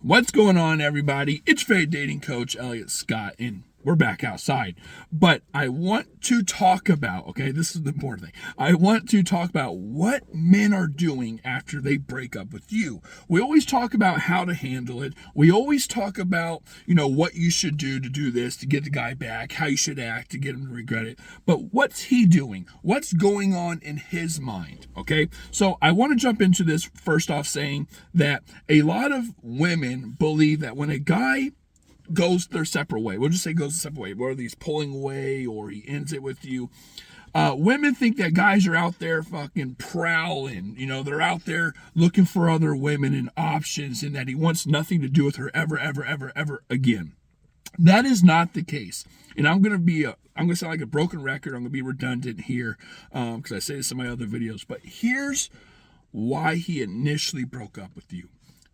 What's going on, everybody? It's Fade Dating Coach Elliot Scott, and we're back outside. But I want to talk about, okay, this is the important thing. I want to talk about what men are doing after they break up with you. We always talk about how to handle it. We always talk about, what you should do to do this, to get the guy back, how you should act to get him to regret it. But what's he doing? What's going on in his mind? Okay, so I want to jump into this first off saying that a lot of women believe that when a guy goes their separate way, we'll just say goes a separate way, whether he's pulling away or he ends it with you, women think that guys are out there fucking prowling, they're out there looking for other women and options, and that he wants nothing to do with her ever again. That is not the case. And I'm going to sound like a broken record. I'm going to be redundant here because I say this in my other videos, but here's why he initially broke up with you.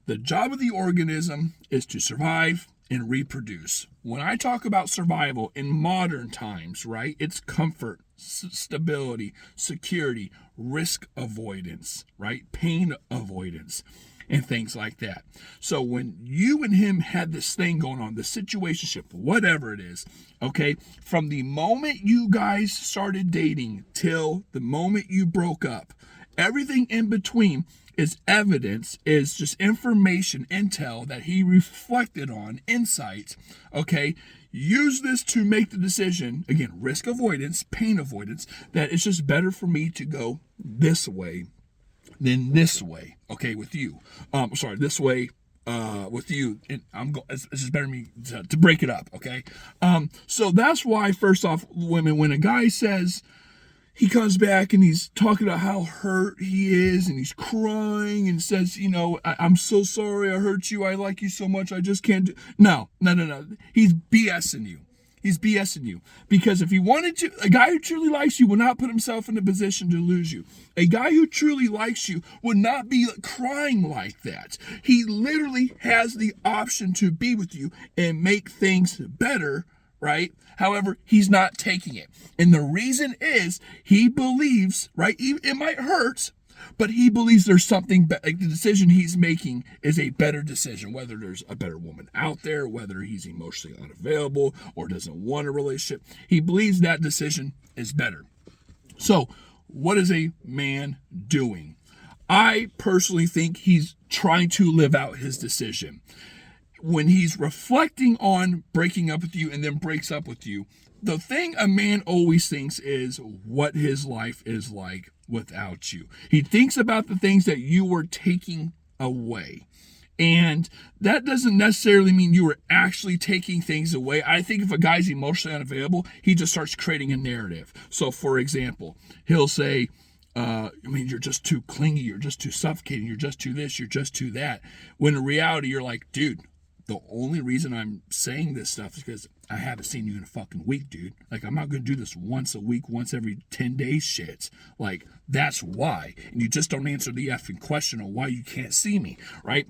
The job of the organism is to survive and reproduce. When I talk about survival in modern times, right, it's comfort, stability, security, risk avoidance, right, pain avoidance, and things like that. So when you and him had this thing going on, the situationship, whatever it is, okay, from the moment you guys started dating till the moment you broke up, everything in between is evidence, is just information, intel that he reflected on, insights, okay? Use this to make the decision, again, risk avoidance, pain avoidance, that it's just better for me to go this way than this way, okay, with you. This way with you, and it's just better for me to break it up, okay? So that's why, first off, women, when a guy says, he comes back and he's talking about how hurt he is and he's crying and says, I'm so sorry I hurt you. I like you so much. I just can't do. No. He's BSing you. He's BSing you. Because if he wanted to, a guy who truly likes you will not put himself in a position to lose you. A guy who truly likes you would not be crying like that. He literally has the option to be with you and make things better, right? However, he's not taking it. And the reason is he believes, right? It might hurt, but he believes there's something, like the decision he's making is a better decision, whether there's a better woman out there, whether he's emotionally unavailable or doesn't want a relationship. He believes that decision is better. So what is a man doing? I personally think he's trying to live out his decision. When he's reflecting on breaking up with you and then breaks up with you, the thing a man always thinks is what his life is like without you. He thinks about the things that you were taking away. And that doesn't necessarily mean you were actually taking things away. I think if a guy's emotionally unavailable, he just starts creating a narrative. So, for example, he'll say, you're just too clingy, you're just too suffocating, you're just too this, you're just too that. When in reality, you're like, dude, the only reason I'm saying this stuff is because I haven't seen you in a fucking week, dude. Like, I'm not going to do this once a week, once every 10 days shit. Like, that's why. And you just don't answer the effing question on why you can't see me, right?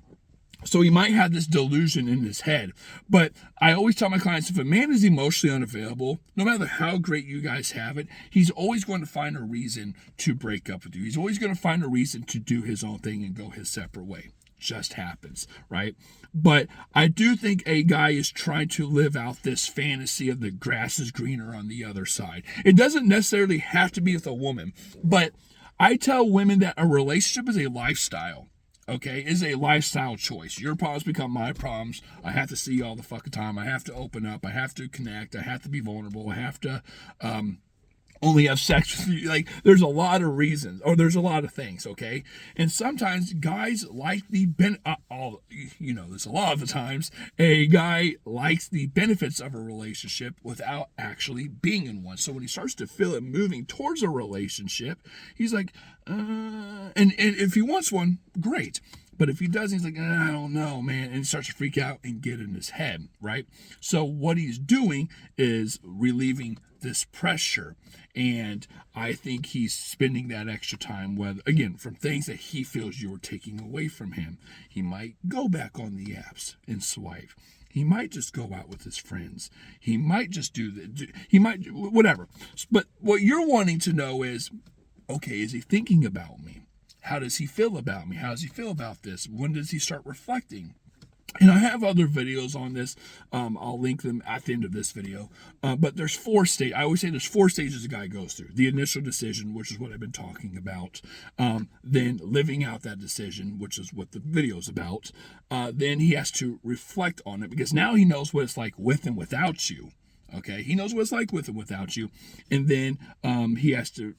So he might have this delusion in his head. But I always tell my clients, if a man is emotionally unavailable, no matter how great you guys have it, he's always going to find a reason to break up with you. He's always going to find a reason to do his own thing and go his separate way. Just happens, right? But I do think a guy is trying to live out this fantasy of the grass is greener on the other side. It doesn't necessarily have to be with a woman, but I tell women that a relationship is a lifestyle. Okay, is a lifestyle choice. Your problems become my problems. I have to see you all the fucking time. I have to open up. I have to connect. I have to be vulnerable. I have to only have sex with you. Like, there's a lot of reasons, or there's a lot of things, okay? And sometimes guys like the there's a lot of the times a guy likes the benefits of a relationship without actually being in one. So when he starts to feel it moving towards a relationship, he's like, and if he wants one, great. But if he doesn't, he's like, I don't know, man. And he starts to freak out and get in his head, right? So what he's doing is relieving this pressure. And I think he's spending that extra time, from things that he feels you're taking away from him. He might go back on the apps and swipe. He might just go out with his friends. He might just whatever. But what you're wanting to know is, okay, is he thinking about me? How does he feel about me? How does he feel about this? When does he start reflecting? And I have other videos on this. I'll link them at the end of this video. But there's 4 stages. I always say there's 4 stages a guy goes through. The initial decision, which is what I've been talking about. Then living out that decision, which is what the video's about. Then he has to reflect on it, because now he knows what it's like with and without you. Okay, he knows what it's like with and without you. And then he has to,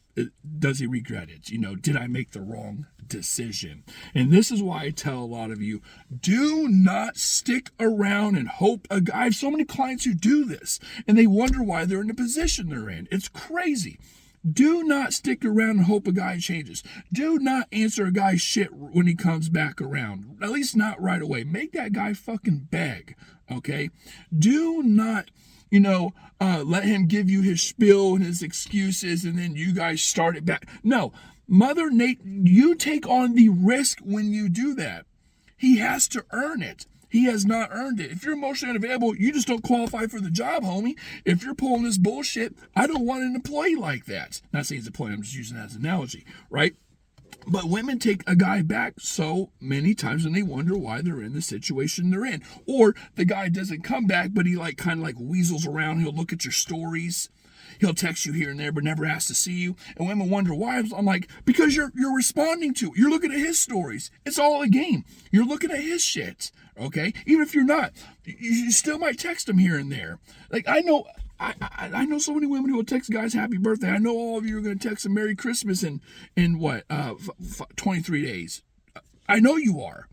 does he regret it? Did I make the wrong decision? And this is why I tell a lot of you, do not stick around and hope. I have so many clients who do this, and they wonder why they're in the position they're in. It's crazy. Do not stick around and hope a guy changes. Do not answer a guy's shit when he comes back around. At least not right away. Make that guy fucking beg, okay? Do not let him give you his spiel and his excuses, and then you guys start it back. No, Mother Nate, you take on the risk when you do that. He has to earn it. He has not earned it. If you're emotionally unavailable, you just don't qualify for the job, homie. If you're pulling this bullshit, I don't want an employee like that. Not saying it's an employee, I'm just using that as an analogy, right? But women take a guy back so many times, and they wonder why they're in the situation they're in. Or the guy doesn't come back, but he kind of weasels around. He'll look at your stories. He'll text you here and there, but never asks to see you. And women wonder why. I'm like, because you're responding to it. You're looking at his stories. It's all a game. You're looking at his shit. Okay? Even if you're not, you still might text him here and there. I know so many women who will text guys happy birthday. I know all of you are going to text them Merry Christmas in 23 days. I know you are,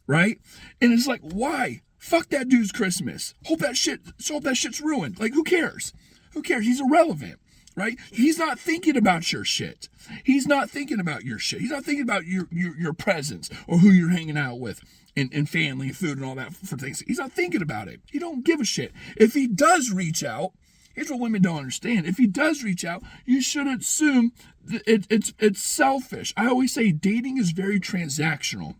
right? And it's like, why? Fuck that dude's Christmas. Hope that shit's ruined. Who cares? Who cares? He's irrelevant, right? He's not thinking about your shit. He's not thinking about your shit. He's not thinking about your presence or who you're hanging out with and family and food and all that for things. He's not thinking about it. He don't give a shit. If he does reach out, here's what women don't understand. If he does reach out, you shouldn't assume that it's selfish. I always say dating is very transactional.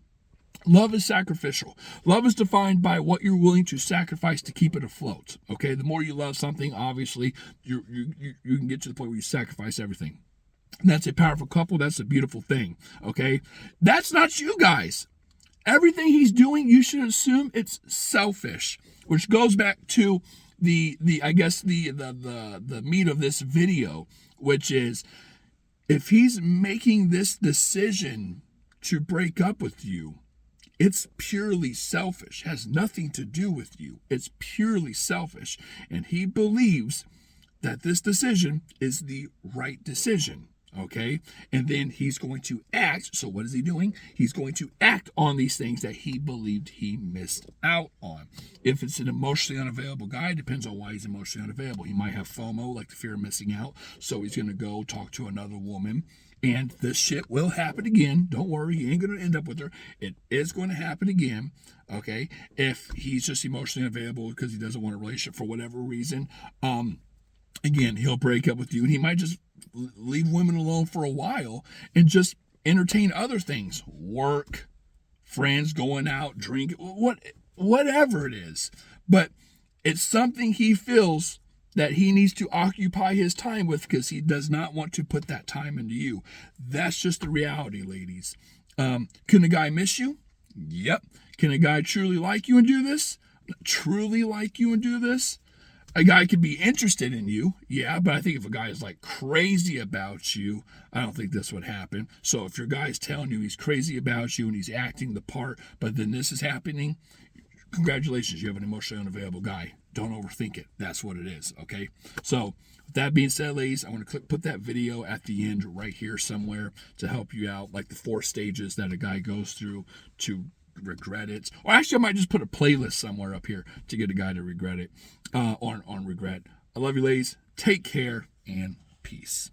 Love is sacrificial. Love is defined by what you're willing to sacrifice to keep it afloat. Okay, the more you love something, obviously, you can get to the point where you sacrifice everything. And that's a powerful couple. That's a beautiful thing. Okay, that's not you guys. Everything he's doing, you should assume it's selfish, which goes back to the meat of this video, which is if he's making this decision to break up with you, it's purely selfish, has nothing to do with you. It's purely selfish. And he believes that this decision is the right decision. Okay? And then he's going to act. So what is he doing? He's going to act on these things that he believed he missed out on. If it's an emotionally unavailable guy, it depends on why he's emotionally unavailable. He might have FOMO, like the fear of missing out. So he's going to go talk to another woman. And this shit will happen again. Don't worry, he ain't going to end up with her. It is going to happen again, okay? If he's just emotionally unavailable because he doesn't want a relationship for whatever reason, again, he'll break up with you. And he might just leave women alone for a while and just entertain other things. Work, friends, going out, drinking, whatever it is. But it's something he feels that he needs to occupy his time with because he does not want to put that time into you. That's just the reality, ladies. Can a guy miss you? Yep. Can a guy truly like you and do this? Truly like you and do this? A guy could be interested in you, yeah, but I think if a guy is crazy about you, I don't think this would happen. So if your guy's telling you he's crazy about you and he's acting the part, but then this is happening, congratulations, you have an emotionally unavailable guy. Don't overthink it. That's what it is, okay? So with that being said, ladies, I want to put that video at the end right here somewhere to help you out, the 4 stages that a guy goes through to regret it. Or actually, I might just put a playlist somewhere up here to get a guy to regret it, on regret. I love you, ladies. Take care and peace.